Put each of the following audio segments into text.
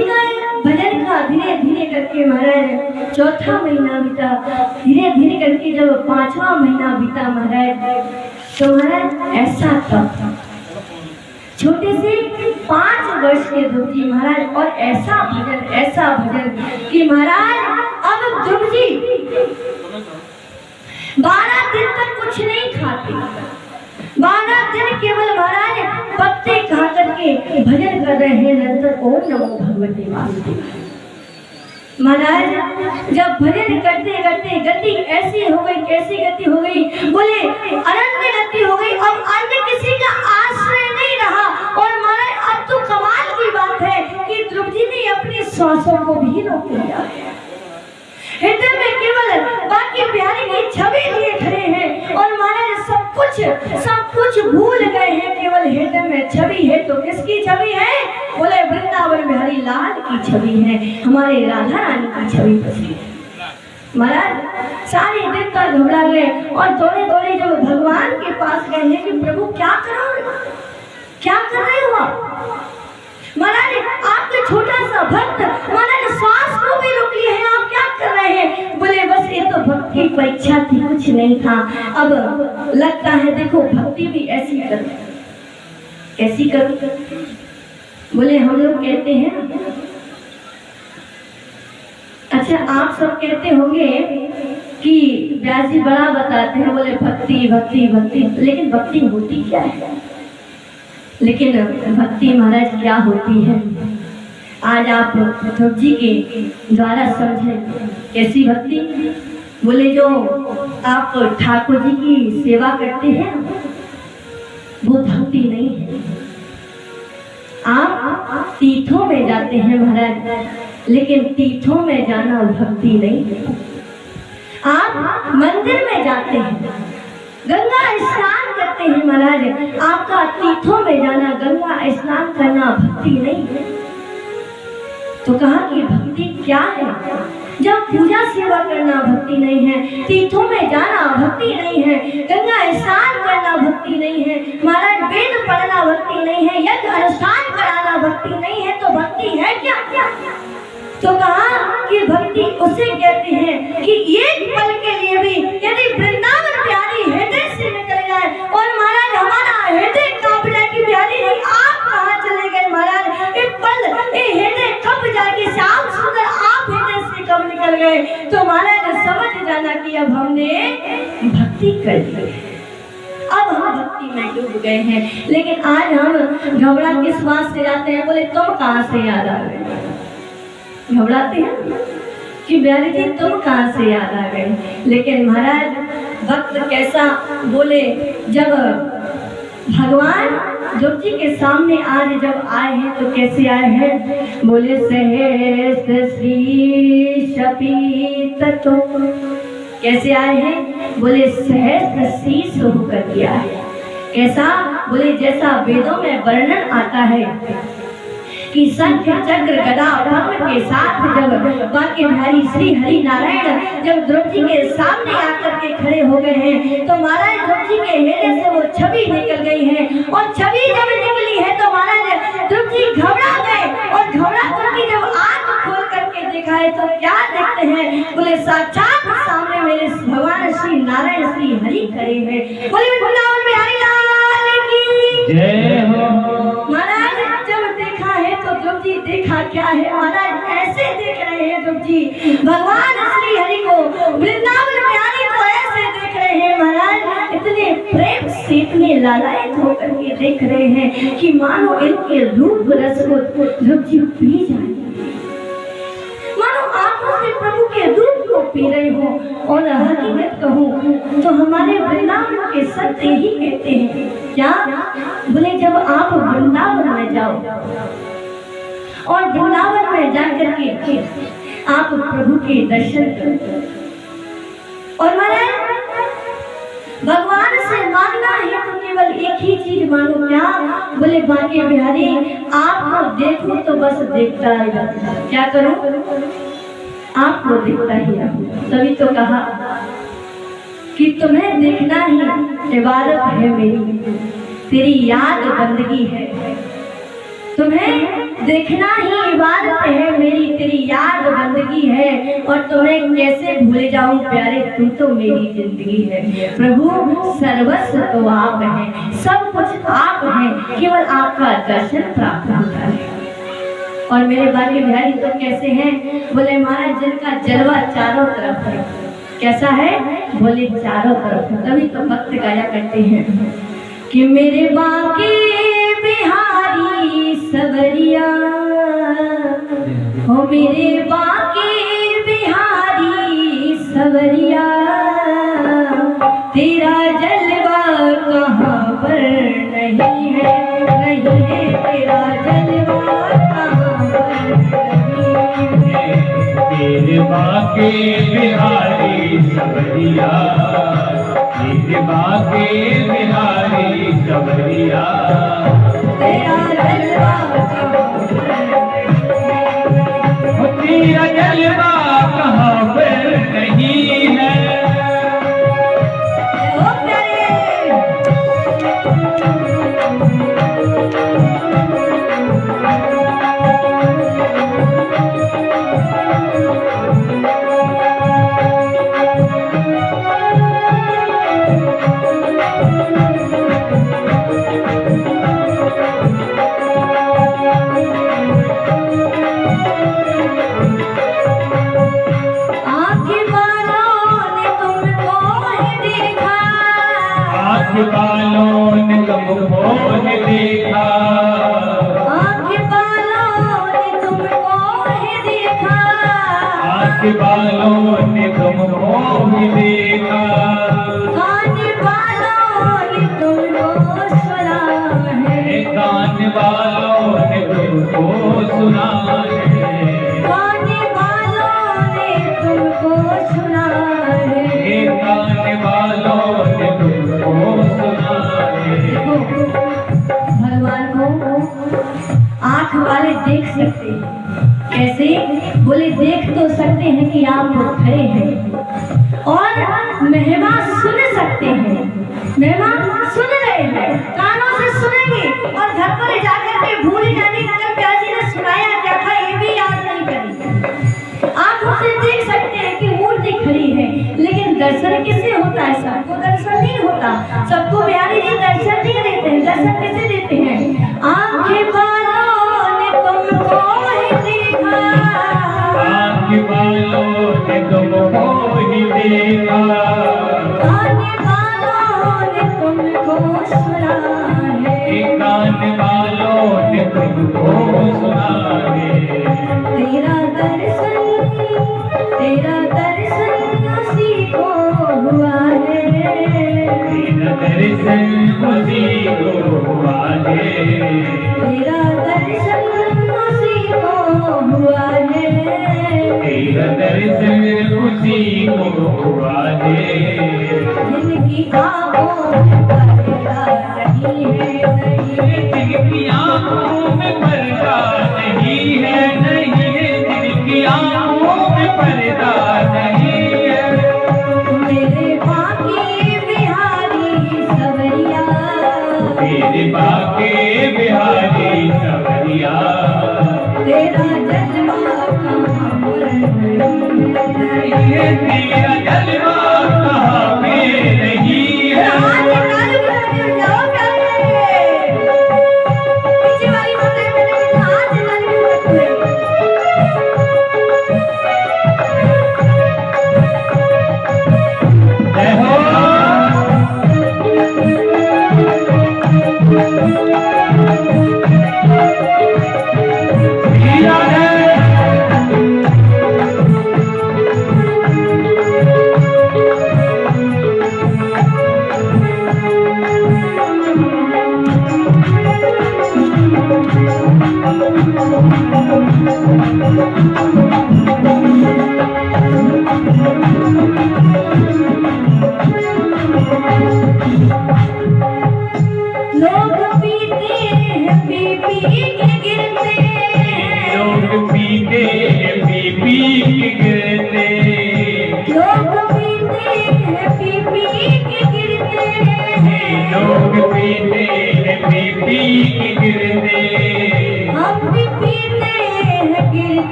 जी का भजन का धीरे धीरे करके महाराज चौथा महीना बीता, धीरे धीरे करके जब 5वां महीना बीता महाराज, तो महाराज ऐसा था छोटे से 5 वर्ष के ध्रुव जी महाराज, और ऐसा भजन कि महाराज अब ध्रुव जी 12 दिन तक कुछ नहीं खाते, 12 दिन केवल महाराज पत्ते खा करके भजन कर रहे हैं निरंतर ओम नमो भगवते वासुदेवाय। महाराज जब भजन करते करते गति ऐसी हो गई, कैसी गति हो गई, बोले अरण्य गति हो गई, अब अन्य किसी का आश्रय नहीं रहा। और महाराज अब तो कमाल की बात है कि ध्रुव जी ने अपनी श्वासों को भी रोक लिया, हृदय में केवल बाकी बिहारी की छवि लिए खड़े हैं, और महाराज सब कुछ भूल गए हैं, केवल हृदय में छवि है। तो किसकी छवि है? बोले वृंदावन बिहारी लाल की छवि है, हमारे राधा रानी की छवि है। महाराज सारे दिन तक घबरा गए और दौड़े दौड़े जब भगवान के पास गए हैं कि प्रभु क्या कर रहे हो आप? महाराज आपका छोटा सा भक्त महाराज श्वास को भी रोक लिए हैं, आप क्या कर रहे हैं? बोले बस ये तो भक्ति की परीक्षा थी, कुछ नहीं था। अब लगता है देखो भक्ति भी ऐसी करो। बोले हम लोग कहते हैं, अच्छा आप सब कहते होंगे कि व्यास जी बड़ा बताते हैं, बोले भक्ति भक्ति भक्ति, लेकिन भक्ति होती क्या है? लेकिन भक्ति महाराज क्या होती है आज आप ध्रुव जी के द्वारा समझे। कैसी भक्ति? बोले जो आप ठाकुर जी की सेवा करते हैं वो भक्ति नहीं है। आप तीर्थों में जाते हैं महाराज, लेकिन तीर्थों में जाना भक्ति नहीं है। आप मंदिर में जाते हैं, गंगा स्नान करते हैं महाराज, आपका तीर्थों में जाना, गंगा स्नान करना भक्ति नहीं है। तो कहा कि भक्ति क्या है? जब पूजा सेवा करना भक्ति नहीं है, तीर्थों में जाना भक्ति नहीं है, गंगा स्नान करना भक्ति नहीं है, महाराज वेद पढ़ना भक्ति नहीं है, यज्ञ अनुष्ठान कराना भक्ति नहीं है, तो भक्ति है क्या? तो कहा कि भक्ति उसे कहते हैं कि एक पल के लिए भी यदि वृंदावन प्यारी हृदय से निकल जाए, और महाराज हमारा हृदय कांप जाए कि प्यारी नहीं आप कहाँ चले गए महाराज, एक पल ये हृदय कब जाएगी, श्याम सुंदर आप हृदय से कब निकल गए, तो महाराज समझ जाना कि अब हमने भक्ति कर दी, अब हम भक्ति में डूब गए हैं। लेकिन आज हम घबरा किस बात से जाते हैं? बोले तुम कहाँ से याद आ गए? घबराते हैं कि ब्यारी जी तुम कहाँ से याद आ गए। लेकिन महाराज भक्त कैसा बोले, जब भगवान ध्रुव जी के सामने आज जब आए हैं तो कैसे आए हैं? बोले सहस्त्र शीर्ष पीत, तो कैसे आए हैं? बोले सहस्त्र शीर्ष होकर के आए। कैसा? बोले जैसा वेदों में वर्णन आता है कि शंख चक्र गदा पद्म के साथ जब बांके बिहारी श्री हरि नारायण जब ध्रुव जी के सामने आकर के खड़े हो गए हैं, तो महाराज ध्रुव जी के हृदय से वो छवि निकल गई है, और छवि जब निकली है तो महाराज ध्रुव जी घबरा गए, और घबरा करके जब आंख खोल करके देखा है तो क्या देखते हैं? बोले साक्षात सामने मेरे भगवान श्री नारायण श्री हरि खड़े हैं। बोले वृंदावन बिहारी लाल की जय हो। महाराज जब देखा है तो ध्रुव जी देखा क्या है? महाराज ऐसे देख रहे हैं ध्रुव जी भगवान श्री हरि को, वृंदावन बिहारी को ऐसे देख रहे हैं महाराज, इतने प्रेम से इतने लालायित होकर के देख रहे हैं कि मानो इनके रूप रस को ध्रुव जी पी जाए, मानो आंखों से प्रभु के रूप को पी रहे हो। और हकीकत कहूँ तो हमारे वृंदावन के सत्य ही कहते हैं क्या? बोले जब आप वृंदावन में जाओ और वृंदावन में जाकर के आप प्रभु के दर्शन करो, और महाराज भगवान से मांगना है तो केवल एक ही चीज मांगो, क्या? बोले बांके बिहारी आपको देखो तो बस देखता रहेगा, क्या करो? आपको देखता ही रहूं। तभी तो कहा कि तुम्हें देखना ही इबादत है मेरी, तेरी याद बंदगी है। तुम्हें देखना ही इबादत है, मेरी तेरी याद बंदगी है, और तुम्हें कैसे भूल जाऊं प्यारे, तुम तो मेरी जिंदगी है। प्रभु सर्वस्व तो आप हैं, सब कुछ आप हैं, केवल आपका दर्शन प्राप्त होता है। और मेरे बाकी बिहारी तो कैसे हैं? बोले महाराज जिनका जलवा चारों तरफ है। कैसा है? बोले चारों तरफ। तभी तो भक्त गाया करते हैं कि मेरे बाकी बिहारी सवरिया हो, मेरे बाकी बिहारी सवरिया, तेरा जलवा कहाँ पर नहीं है, नहीं है तेरा जलवा कहाँ पर नहीं है। मेरे बाकी बिहारी सवरिया, मेरे बाकी बिहारी सवरिया, तेरा जलवा कहाँ तेरा जलवा कहाँ पर नहीं है। बालों ने तुमको ही देखा, आँख बालों ने तुमको ही देखा, आँख बालों ने तुमको ही देखा, कान बालों ने तुमको सुना है, कान बालों ने तुमको सुना है, कान बालों ने तुमको सुना है, कान बालों ने तुमको सुना है। भगवान को आँख वाले देख सकते हैं। कैसे? बोले देख तो सकते हैं कि आप वो खड़े हैं, और महिमा सुन सकते हैं। महिमा सुन रहे हैं, कानों से सुनेंगे, और घर पर जाकर के भूल जाने कल प्याजी ने सुनाया क्या था ये भी याद नहीं करेंगे। आँखों से देख सकते हैं कि मूर्ति खड़ी है, लेकिन दर्शन किससे होता है? सबको दर्शन नहीं होता, सबको बिहारी जी दर्शन नहीं देते हैं। दर्शन कैसे देते हैं? आँख बालों ने तुमको ही देखा, आँख बालों ने तुमको ही देखा, कान बालों ने तुमको सुना है, कान बालों ने तुमको सुना है। तेरा दर्शन उसी को हुआ है, तेरा दर्शन उसी को हुआ है, तेरा दर्शन उसी को हुआ है, तेरा दर्शन उसी को हुआ है। जिनकी आँखों में पर्दा नहीं है, जिनकी आँखों में पर्दा नहीं है, नहीं है, जिनकी आँखों में पर्दा नहीं है। मेरे बाकी बिहारी सवरिया, मेरे बाकी बिहारी सवरिया, तेरा जलवा कहाँ पर नहीं है, तेरा जलवा कहाँ पे नहीं है। जय हो। हीरा है।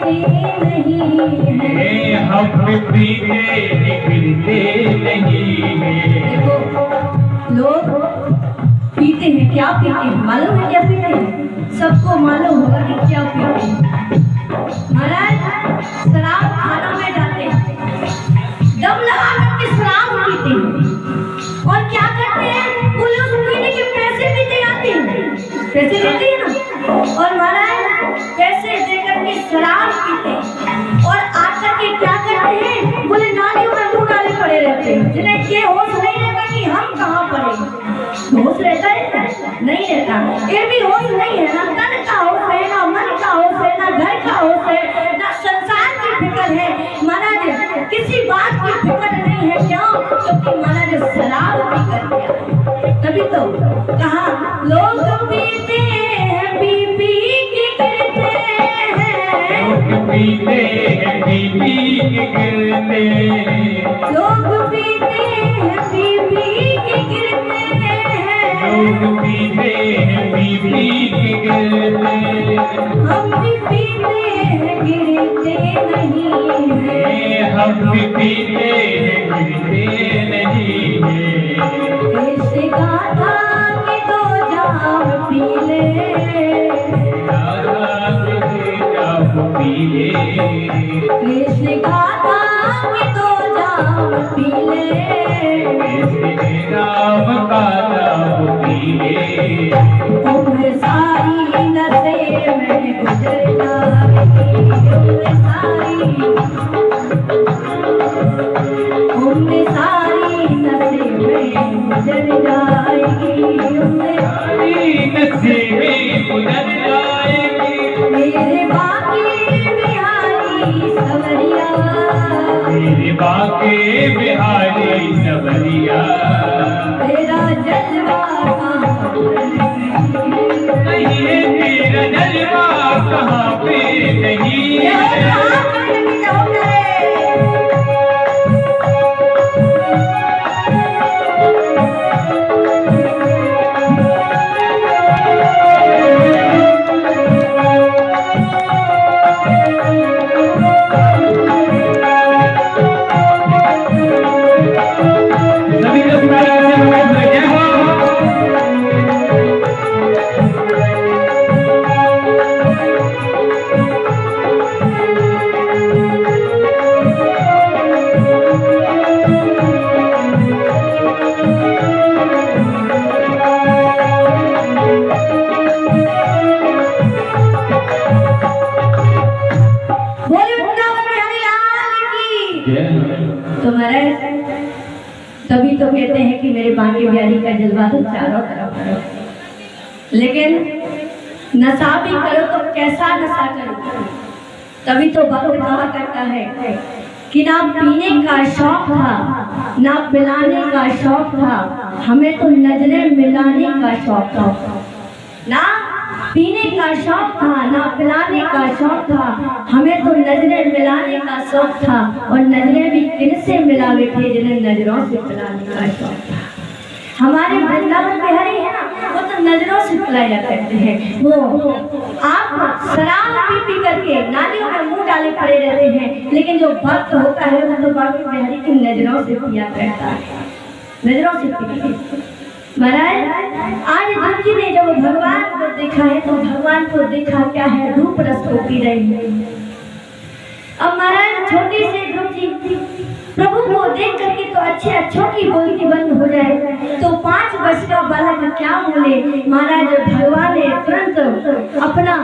नहीं है। हम पीते गिरते नहीं है। देखो लोग पीते हैं, क्या पीते हैं मालूम है? क्या पीते हैं? सबको मालूम होगा कि क्या पीते हैं। महाराज शराब खाना में जाते हैं, दम लगा करके शराब पीते हैं और क्या करते हैं, वो लोग पीने के पैसे भी दे आते हैं, पैसे देते हैं ना, और महाराज पैसे देकर के शराब पीते हैं और आकर के क्या करते हैं, बोले नालियों में मुंह डाले पड़े रहते हैं, जिन्हें ये होश नहीं रहता कि हम कहाँ पड़े। होश रहता है नहीं रहता, ये भी होश नहीं है ना, तन का होश है ना, मन का होश है ना, घर का होश है ना, संसार की फिक्र है महाराज, किसी बात की फिक्र नहीं है। क्यों? क्योंकि महाराज शराब पी करके, तभी तो कहा लोग पीते हैं पी पी के गिरते हैं, पीते हैं पी पी के गिरते हैं। लोग पीते हैं पी पी के गिरते हैं, लोग पीते हैं पी पी के गिरते हैं। हम भी पीते हैं गिरते नहीं है। हम भी पीते हैं गिरते नहीं है। इस गाथा के दो जाम पी ले, कृष्ण गाथा के दो जाम पी ले, राम का नाम पीले। उम्र सारी नशे में गुजर जाएगी, उम्र सारी नशे में गुजर जाएगी, उम्र सारी नशे में गुजर जाएगी। मेरे बाकी बिहारी सवरिया, मेरे बाके बिहारी सवरिया, तेरा जलवा नहीं है तेरा जलवा कहाँ पे नहीं है। तो महाराज तभी तो कहते हैं कि मेरे बांके बिहारी का जलवा तो चारों तरफ करो, लेकिन नशा भी करो तो कैसा नशा करो। तभी तो भक्त कहा करता है कि ना पीने का शौक था ना पिलाने का शौक था, हमें तो नजरें मिलाने का शौक था। ना पीने का शौक था ना पिलाने का शौक था, हमें तो नजरें मिलाने का शौक था, और नजरें भी किनसे मिलावे थे जिन्हें नजरों से पिलाने का शौक था। हमारे वृंदावन बिहारी है ना, वो तो नजरों से पिलाया करते हैं। वो आप शराब पी पी करके नालियों में मुंह डाले पड़े रहते हैं, लेकिन जो भक्त होता है वो तो बाकी बिहारी की नजरों से पिया करता है, नजरों से पिया। महाराज आज धन जी ने जब भगवान को देखा है तो भगवान को देखा क्या है, रूप रस को पी रही है। अब महाराज छोटी से ध्रुव जी प्रभु को देख करके तो अच्छे अच्छों की बोलती बंद हो जाए, तो 5 वर्ष का बालक क्या बोले। महाराज भगवान ने तुरंत अपना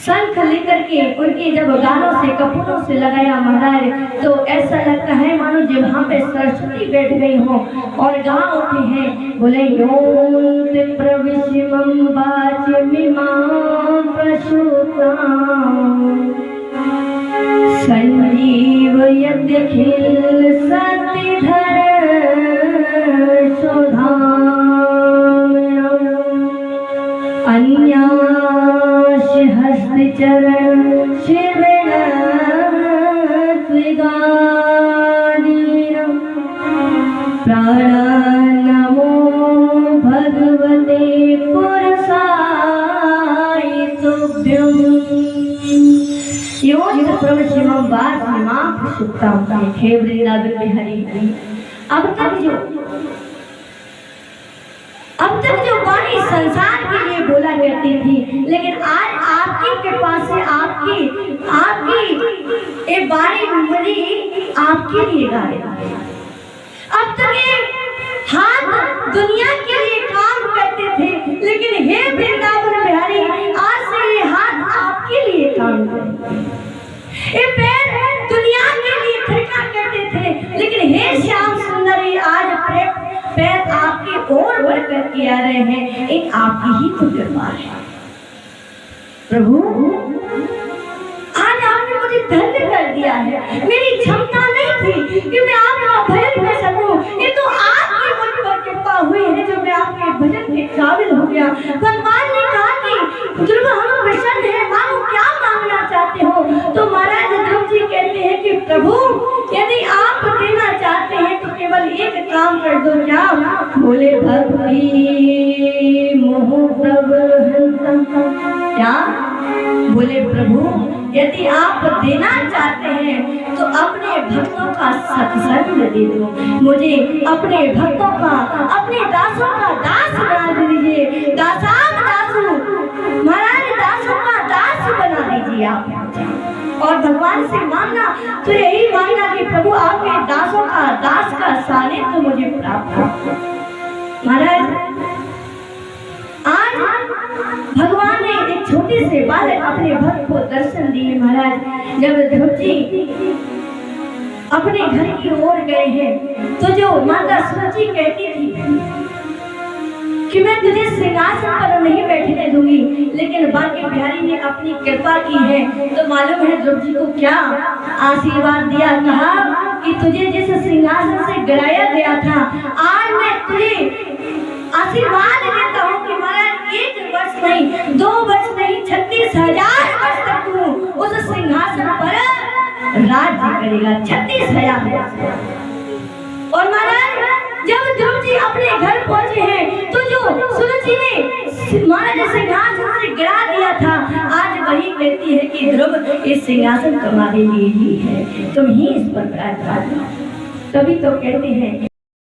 शंख लेकर के उनके जब गालों से कपूरों से लगाया महाराज, तो ऐसा लगता है मानो जब वहाँ पे सरस्वती बैठ गई हो और गा उठे हैं, बोले यों प्रविश्यमं वाचमिमां प्रसूतां संजीवयत्यखिल सतिधर सुधाम्नाम् अन्याश हस्तचरण शिवनात्विगादीनं प्राणान्नमो भगवते पुरुषाय तुभ्यम्। योज प्रभु शिवम बात मां सुखता हे वृंदावन बिहारी। अब तक जो वाणी संसार के लिए बोला करती थी, लेकिन आज आपकी कृपा से आपकी ये वाणी बड़ी आपके लिए गा रही है। अब तक ये हाथ दुनिया के लिए काम करते थे, लेकिन हे वृंदावन बिहारी आज से ये हाथ आपके लिए काम करें। ये पैर दुनिया के लिए थिरका करते थे, लेकिन हे श्याम सुंदरी आज पैर आपकी ओर बढ़कर के आ रहे हैं। एक आपकी ही तो कृपा है प्रभु। आज आपने मुझे धन्य कर दिया है। मेरी क्षमता नहीं थी कि मैं आपका भजन कर सकूं, ये तो आपकी मुझ पर कृपा हुई है जो मैं आपके भजन के काबिल हो गया। भगवान ने कहा कि ध्रुव हम प्रसन्न है, मानो क्या मांगना चाहते हो। तो महाराज ध्रुव जी कहते हैं कि प्रभु यदि आप देना चाहते हैं तो केवल एक काम कर दो। क्या? बोले भक्ति मोह प्रबंधन। क्या बोले प्रभु यदि आप देना चाहते हैं तो अपने भक्तों का सत्संग दे दो, मुझे अपने भक्तों का, अपने दासों का दास बना दीजिए। दासाम दासू महाराज दासों का दास बना दीजिए आप। और भगवान से मांगना तो यही मांगना कि प्रभु आपके दासों का दास का सानिध्य तो मुझे प्राप्त हो। महाराज आज भगवान ने एक छोटे से बालक अपने भक्त को दर्शन दिए। महाराज जब ध्रुव जी अपने घर की ओर गए हैं तो जो माता सुरजी कहती थी कि मैं तुझे सिंहासन पर नहीं बैठने दूंगी, लेकिन बांके बिहारी ने अपनी कृपा की है तो मालूम है ध्रुव जी को क्या आशीर्वाद दिया। कहा कि तुझे जिस सिंहासन से गिराया गया था आज मैं तुझे आशीर्वाद देता हूँ कि महाराज 1 वर्ष नहीं 2 वर्ष नहीं 36,000 वर्ष तक तू उस सिंहासन पर राज्य करेगा। 36,000 वर्ष। और महाराज जब ध्रुव जी अपने घर पहुंचे हैं तो जो सूरज जी ने महाराज सिंहासन से गिरा दिया था आज वही कहती है कि ध्रुव इस सिंहासन तुम्हारे लिए ही है, तुम ही इस पर विराजमान। तभी तो कहते हैं